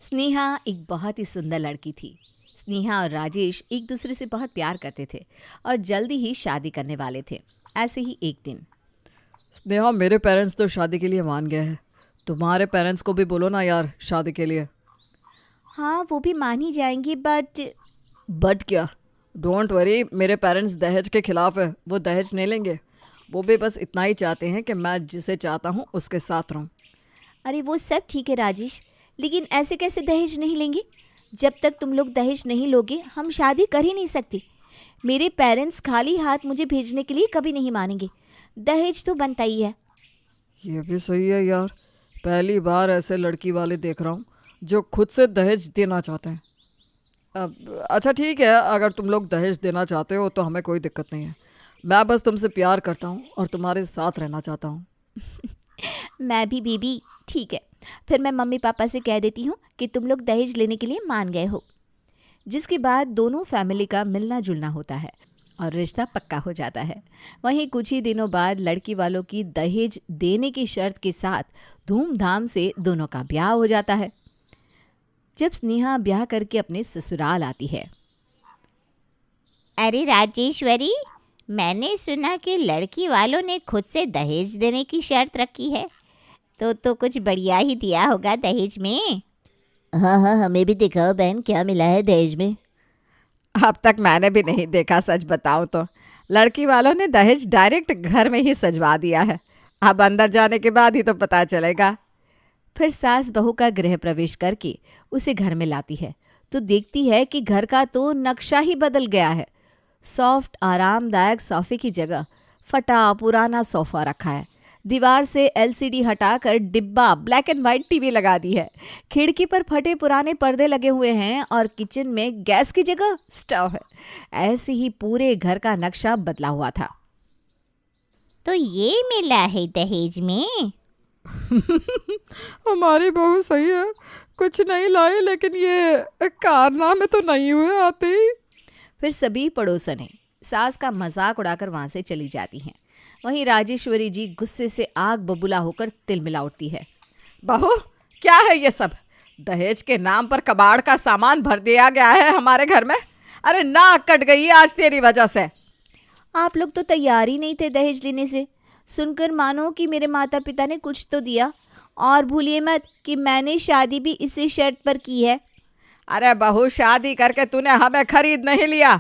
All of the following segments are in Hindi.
स्नेहा एक बहुत ही सुंदर लड़की थी। स्नेहा और राजेश एक दूसरे से बहुत प्यार करते थे और जल्दी ही शादी करने वाले थे। ऐसे ही एक दिन स्नेहा, मेरे पेरेंट्स तो शादी के लिए मान गए हैं। तुम्हारे पेरेंट्स को भी बोलो ना यार, शादी के लिए। हाँ, वो भी मान ही जाएंगे बट क्या? डोंट वरी, मेरे पेरेंट्स दहेज के खिलाफ है। वो दहेज नहीं लेंगे। वो भी बस इतना ही चाहते हैं कि मैं जिसे चाहता हूँ उसके साथ रहूँ। अरे वो सब ठीक है राजेश, लेकिन ऐसे कैसे दहेज नहीं लेंगे? जब तक तुम लोग दहेज नहीं लोगे हम शादी कर ही नहीं सकते। मेरे पेरेंट्स खाली हाथ मुझे भेजने के लिए कभी नहीं मानेंगे। दहेज तो बनता ही है। ये भी सही है यार, पहली बार ऐसे लड़की वाले देख रहा हूँ जो खुद से दहेज देना चाहते हैं। अच्छा ठीक है, अगर तुम लोग दहेज देना चाहते हो तो हमें कोई दिक्कत नहीं है। मैं बस तुमसे प्यार करता हूँ और तुम्हारे साथ रहना चाहता हूँ। मैं भी बेबी, ठीक है। फिर मैं मम्मी पापा से कह देती हूँ कि तुम लोग दहेज लेने के लिए मान गए हो। जिसके बाद दोनों फैमिली का मिलना जुलना होता है और रिश्ता पक्का हो जाता है। वहीं कुछ ही दिनों बाद लड़की वालों की दहेज देने की शर्त के साथ धूमधाम से दोनों का ब्याह हो जाता है। जब स्नेहा ब्याह करके अपने ससुराल आती है। अरे राजेश्वरी, मैंने सुना कि लड़की वालों ने खुद से दहेज देने की शर्त रखी है। तो कुछ बढ़िया ही दिया होगा दहेज में। हाँ हाँ, हमें भी दिखाओ बहन, क्या मिला है दहेज में। अब तक मैंने भी नहीं देखा, सच बताऊं तो। लड़की वालों ने दहेज डायरेक्ट घर में ही सजवा दिया है। अब अंदर जाने के बाद ही तो पता चलेगा। फिर सास बहू का गृह प्रवेश करके उसे घर में लाती है तो देखती है कि घर का तो नक्शा ही बदल गया है। सॉफ्ट आरामदायक सोफे की जगह फटा पुराना सोफा रखा है। दीवार से एलसीडी हटाकर डिब्बा ब्लैक एंड वाइट टीवी लगा दी है। खिड़की पर फटे पुराने पर्दे लगे हुए हैं और किचन में गैस की जगह स्टोव है। ऐसे ही पूरे घर का नक्शा बदला हुआ था। तो ये मिला है दहेज में। हमारी बहू सही है, कुछ नहीं लाई, लेकिन ये कारनामे तो नहीं हुए आते ही। फिर सभी पड़ोसनें सास का मजाक उड़ाकर वहां से चली जाती हैं। वहीं राजेश्वरी जी गुस्से से आग बबूला होकर तिलमिला उठती है। बहू, क्या है ये सब? दहेज के नाम पर कबाड़ का सामान भर दिया गया है हमारे घर में। अरे नाक कट गई आज तेरी वजह से। आप लोग तो तैयार ही नहीं थे दहेज लेने से। सुनकर मानो कि मेरे माता पिता ने कुछ तो दिया। और भूलिए मत कि मैंने शादी भी इसी शर्त पर की है। अरे बहू, शादी करके तूने हमें खरीद नहीं लिया।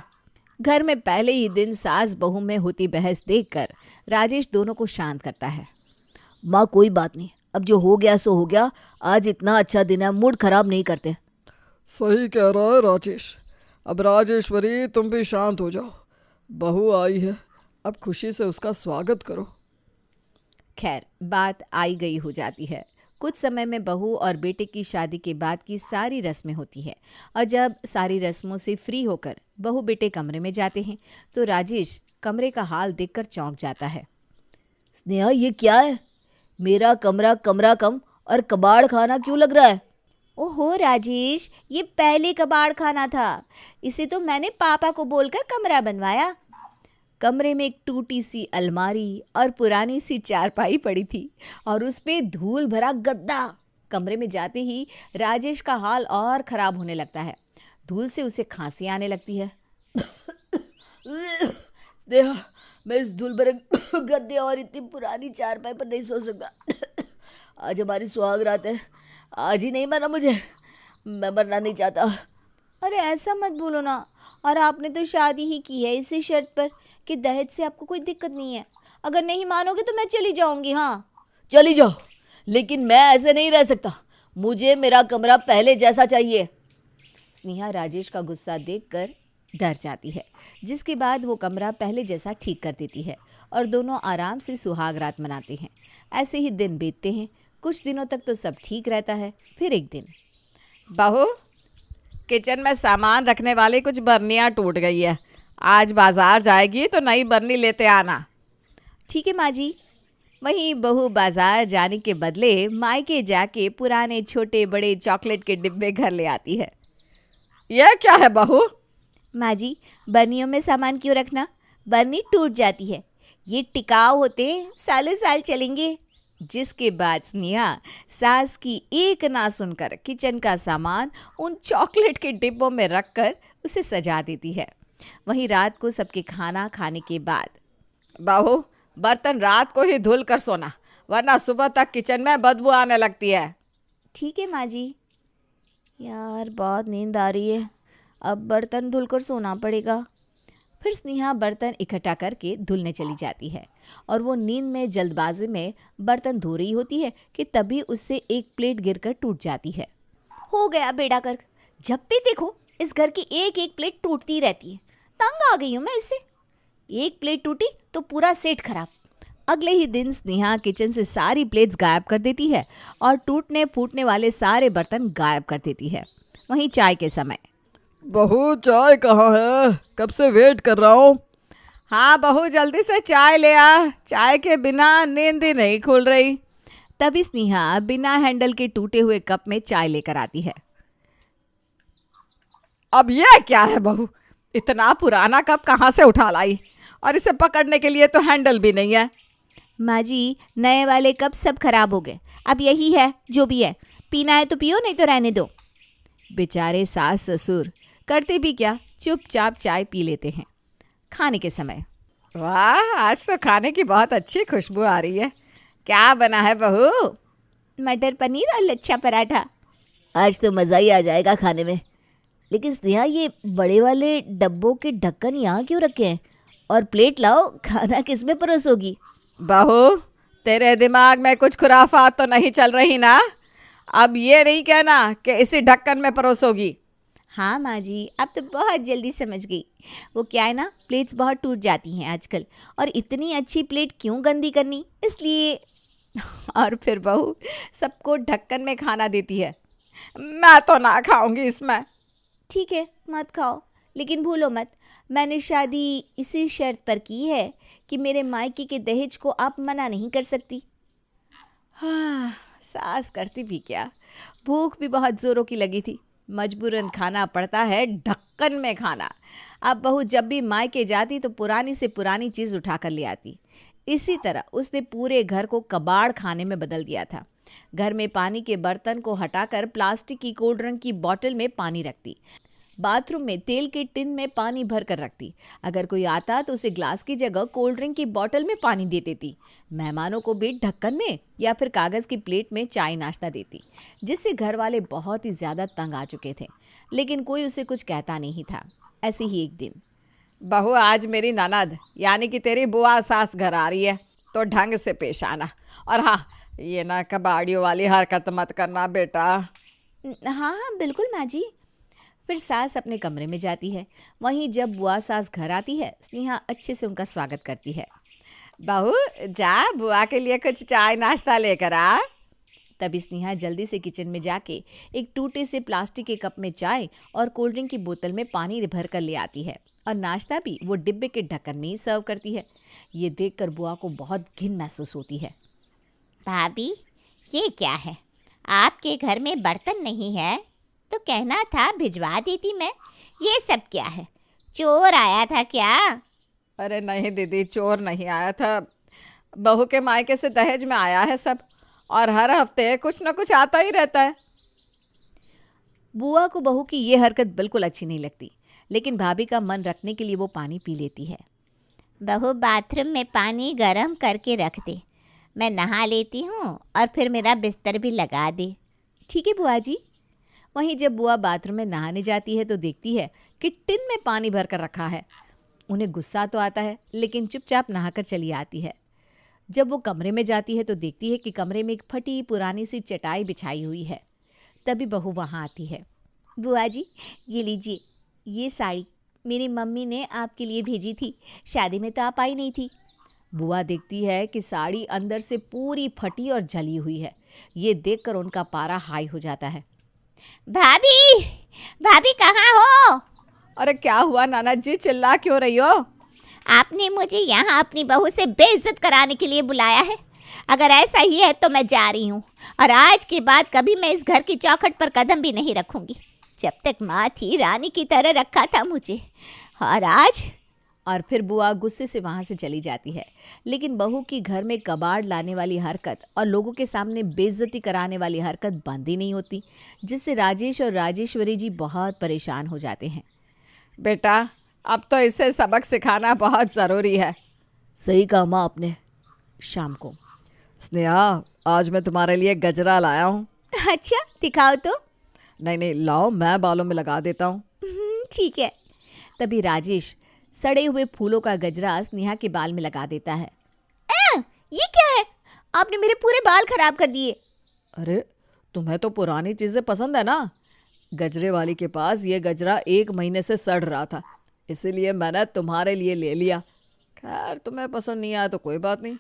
घर में पहले ही दिन सास बहू में होती बहस देखकर राजेश दोनों को शांत करता है। माँ कोई बात नहीं, अब जो हो गया सो हो गया। आज इतना अच्छा दिन है, मूड खराब नहीं करते। सही कह रहा है राजेश। अब राजेश्वरी, तुम भी शांत हो जाओ। बहू आई है, अब खुशी से उसका स्वागत करो। खैर, बात आई गई हो जाती है। कुछ समय में बहू और बेटे की शादी के बाद की सारी रस्में होती है और जब सारी रस्मों से फ्री होकर बहू बेटे कमरे में जाते हैं तो राजेश कमरे का हाल देखकर चौंक जाता है। स्नेहा, ये क्या है? मेरा कमरा कमरा कम और कबाड़ खाना क्यों लग रहा है? ओहो राजेश, ये पहले कबाड़ खाना था। इसे तो मैंने पापा को बोलकर कमरा बनवाया। कमरे में एक टूटी सी अलमारी और पुरानी सी चारपाई पड़ी थी और उस पे धूल भरा गद्दा। कमरे में जाते ही राजेश का हाल और ख़राब होने लगता है। धूल से उसे खांसी आने लगती है। स्नेहा, मैं इस धूल भरे गद्दे और इतनी पुरानी चारपाई पर नहीं सो सकता। आज हमारी सुहाग रात है, आज ही नहीं मरना मुझे। मैं मरना नहीं चाहता। अरे ऐसा मत बोलो ना। और आपने तो शादी ही की है इसी शर्त पर कि दहेज से आपको कोई दिक्कत नहीं है। अगर नहीं मानोगे तो मैं चली जाऊंगी। हाँ, चली जाओ, लेकिन मैं ऐसे नहीं रह सकता। मुझे मेरा कमरा पहले जैसा चाहिए। स्नेहा राजेश का गुस्सा देखकर डर जाती है, जिसके बाद वो कमरा पहले जैसा ठीक कर देती है और दोनों आराम से सुहाग रात मनाते हैं। ऐसे ही दिन बीतते हैं। कुछ दिनों तक तो सब ठीक रहता है। फिर एक दिन, बहू, किचन में सामान रखने वाली कुछ बर्नियाँ टूट गई है। आज बाजार जाएगी तो नई बर्नी लेते आना। ठीक है माँ जी। वहीं बहू बाजार जाने के बदले मायके जाके पुराने छोटे बड़े चॉकलेट के डिब्बे घर ले आती है। यह क्या है बहू? माँ जी, बर्नियों में सामान क्यों रखना? बर्नी टूट जाती है। ये टिकाऊ होते हैं, सालों साल चलेंगे। जिसके बाद स्नेहा सास की एक ना सुनकर किचन का सामान उन चॉकलेट के डिब्बों में रखकर उसे सजा देती है। वहीं रात को सबके खाना खाने के बाद, बहू बर्तन रात को ही धुल कर सोना, वरना सुबह तक किचन में बदबू आने लगती है। ठीक है माँ जी। यार बहुत नींद आ रही है, अब बर्तन धुलकर सोना पड़ेगा। फिर स्नेहा बर्तन इकट्ठा करके धुलने चली जाती है और वो नींद में जल्दबाजी में बर्तन धो रही होती है कि तभी उससे एक प्लेट गिरकर टूट जाती है। हो गया बेड़ा गर्क, जब भी देखो इस घर की एक एक प्लेट टूटती रहती है। तंग आ गई हूँ मैं इससे। एक प्लेट टूटी तो पूरा सेट खराब। अगले ही दिन स्नेहा किचन से सारी प्लेट्स गायब कर देती है और टूटने फूटने वाले सारे बर्तन गायब कर देती है। वहीं चाय के समय, बहू चाय कहाँ है? कब से वेट कर रहा हूँ। हाँ बहू जल्दी से चाय ले आ, चाय के बिना नींद ही नहीं खुल रही। तभी स्नेहा बिना हैंडल के टूटे हुए कप में चाय लेकर आती है। अब ये क्या है बहू, इतना पुराना कप कहाँ से उठा लाई? और इसे पकड़ने के लिए तो हैंडल भी नहीं है। माँ जी नए वाले कप सब खराब हो गए, अब यही है जो भी है, पीना है तो पियो नहीं तो रहने दो। बेचारे सास ससुर करते भी क्या, चुपचाप चाय पी लेते हैं। खाने के समय, वाह आज तो खाने की बहुत अच्छी खुशबू आ रही है। क्या बना है बहू? मटर पनीर और लच्छा पराठा। आज तो मज़ा ही आ जाएगा खाने में। लेकिन स्नेहा ये बड़े वाले डब्बों के ढक्कन यहाँ क्यों रखे हैं? और प्लेट लाओ, खाना किस में परोसोगी? बहू तेरे दिमाग में कुछ खुराफात तो नहीं चल रही ना? अब ये नहीं कहना कि इसी ढक्कन में परोसोगी। हाँ माँ जी, अब तो बहुत जल्दी समझ गई। वो क्या है ना, प्लेट्स बहुत टूट जाती हैं आजकल, और इतनी अच्छी प्लेट क्यों गंदी करनी, इसलिए। और फिर बहू सबको ढक्कन में खाना देती है। मैं तो ना खाऊंगी इसमें। ठीक है मत खाओ, लेकिन भूलो मत, मैंने शादी इसी शर्त पर की है कि मेरे मायके के दहेज को आप मना नहीं कर सकती। हाँ सास करती भी क्या, भूख भी बहुत ज़ोरों की लगी थी, मजबूरन खाना पड़ता है ढक्कन में खाना। अब बहू जब भी मायके जाती तो पुरानी से पुरानी चीज़ उठा कर ले आती। इसी तरह उसने पूरे घर को कबाड़ खाने में बदल दिया था। घर में पानी के बर्तन को हटाकर प्लास्टिक की कोल्ड ड्रिंक की बोतल में पानी रखती, बाथरूम में तेल के टिन में पानी भर कर रखती। अगर कोई आता तो उसे ग्लास की जगह कोल्ड ड्रिंक की बोतल में पानी दे देती। मेहमानों को भी ढक्कन में या फिर कागज़ की प्लेट में चाय नाश्ता देती, जिससे घर वाले बहुत ही ज़्यादा तंग आ चुके थे, लेकिन कोई उसे कुछ कहता नहीं था। ऐसे ही एक दिन, बहू आज मेरी ननद यानी कि तेरी बुआ सास घर आ रही है, तो ढंग से पेश आना। और हाँ, ये ना कबाड़ियों वाली हरकत मत करना बेटा। हाँ हाँ बिल्कुल माँ जी। फिर सास अपने कमरे में जाती है। वहीं जब बुआ सास घर आती है, स्नेहा अच्छे से उनका स्वागत करती है। बहू जा बुआ के लिए कुछ चाय नाश्ता लेकर आ। तभी स्नेहा जल्दी से किचन में जाके एक टूटे से प्लास्टिक के कप में चाय और कोल्ड ड्रिंक की बोतल में पानी भर कर ले आती है, और नाश्ता भी वो डिब्बे के ढक्कन में ही सर्व करती है। ये देखकर बुआ को बहुत घिन महसूस होती है। भाभी ये क्या है, आपके घर में बर्तन नहीं है तो कहना था भिजवा देती मैं। ये सब क्या है, चोर आया था क्या? अरे नहीं दीदी, चोर नहीं आया था, बहू के मायके से दहेज में आया है सब, और हर हफ्ते कुछ ना कुछ आता ही रहता है। बुआ को बहू की ये हरकत बिल्कुल अच्छी नहीं लगती, लेकिन भाभी का मन रखने के लिए वो पानी पी लेती है। बहू बाथरूम में पानी गर्म करके रख दे, मैं नहा लेती हूँ और फिर मेरा बिस्तर भी लगा दे। ठीक है बुआ जी। वहीं जब बुआ बाथरूम में नहाने जाती है तो देखती है कि टिन में पानी भर कर रखा है। उन्हें गुस्सा तो आता है, लेकिन चुपचाप नहाकर चली आती है। जब वो कमरे में जाती है तो देखती है कि कमरे में एक फटी पुरानी सी चटाई बिछाई हुई है। तभी बहू वहाँ आती है। बुआ जी ये लीजिए, ये साड़ी मेरी मम्मी ने आपके लिए भेजी थी, शादी में तो आप आई नहीं थी। बुआ देखती है कि साड़ी अंदर से पूरी फटी और जली हुई है। ये देखकर उनका पारा हाई हो जाता है। भाभी भाभी कहाँ हो? अरे क्या हुआ नाना जी, चिल्ला क्यों रही हो? आपने मुझे यहाँ अपनी बहू से बेइज्जत कराने के लिए बुलाया है। अगर ऐसा ही है तो मैं जा रही हूँ, और आज के बाद कभी मैं इस घर की चौखट पर कदम भी नहीं रखूँगी। जब तक माँ थी रानी की तरह रखा था मुझे, और और फिर बुआ गुस्से से वहाँ से चली जाती है। लेकिन बहू की घर में कबाड़ लाने वाली हरकत और लोगों के सामने बेइज्जती कराने वाली हरकत बंद ही नहीं होती, जिससे राजेश और राजेश्वरी जी बहुत परेशान हो जाते हैं। बेटा अब तो इसे सबक सिखाना बहुत ज़रूरी है। सही कहा माँ आपने। शाम को। स्नेहा आज मैं तुम्हारे लिए गजरा लाया हूँ। अच्छा दिखाओ तो। नहीं नहीं लाओ, मैं बालों में लगा देता हूँ। ठीक है। तभी राजेश सड़े हुए फूलों का गजरा स्नेहा के बाल में लगा देता है। ये क्या है? आपने मेरे पूरे बाल खराब कर दिए। अरे तुम्हें तो पुरानी चीज़ें पसंद है ना। गजरे वाली के पास ये गजरा 1 महीने से सड़ रहा था, इसीलिए मैंने तुम्हारे लिए ले लिया। खैर तुम्हें पसंद नहीं आया तो कोई बात नहीं।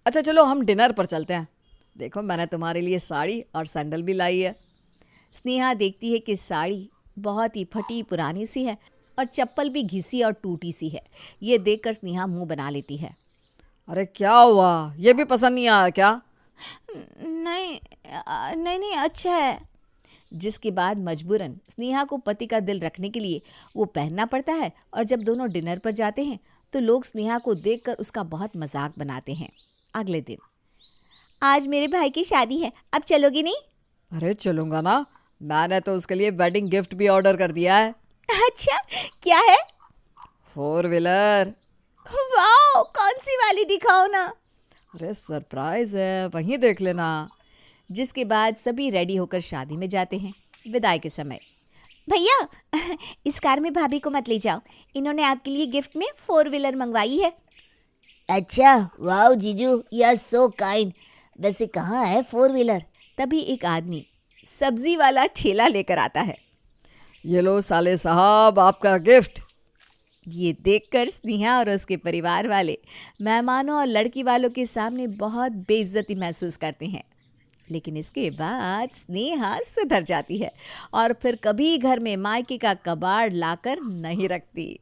अच्छा चलो हम डिनर पर चलते हैं। देखो मैंने तुम्हारे लिए साड़ी और सैंडल भी लाई है। स्नेहा देखती है कि साड़ी बहुत ही फटी पुरानी सी है और चप्पल भी घिसी और टूटी सी है। ये देखकर स्नेहा मुंह बना लेती है। अरे क्या हुआ, ये भी पसंद नहीं आया क्या? नहीं नहीं अच्छा है। जिसके बाद मजबूरन स्नेहा को पति का दिल रखने के लिए वो पहनना पड़ता है। और जब दोनों डिनर पर जाते हैं तो लोग स्नेहा को देखकर उसका बहुत मजाक बनाते हैं। अगले दिन। आज मेरे भाई की शादी है, अब चलोगे नहीं? अरे चलूँगा ना, मैंने तो उसके लिए वेडिंग गिफ्ट भी ऑर्डर कर दिया है। अच्छा क्या है? 4 व्हीलर। वाह, कौन सी वाली दिखाओ ना। अरे सरप्राइज है, वहीं देख लेना। जिसके बाद सभी रेडी होकर शादी में जाते हैं। विदाई के समय। भैया इस कार में भाभी को मत ले जाओ, इन्होंने आपके लिए गिफ्ट में 4 व्हीलर मंगवाई है। अच्छा वाह जीजू, यू आर सो काइंड। वैसे कहाँ है 4 व्हीलर? तभी एक आदमी सब्जी वाला ठेला लेकर आता है। ये लो साले साहब आपका गिफ्ट। ये देखकर स्नेहा और उसके परिवार वाले मेहमानों और लड़की वालों के सामने बहुत बेइज्जती महसूस करते हैं। लेकिन इसके बाद स्नेहा सुधर जाती है और फिर कभी घर में मायके का कबाड़ लाकर नहीं रखती।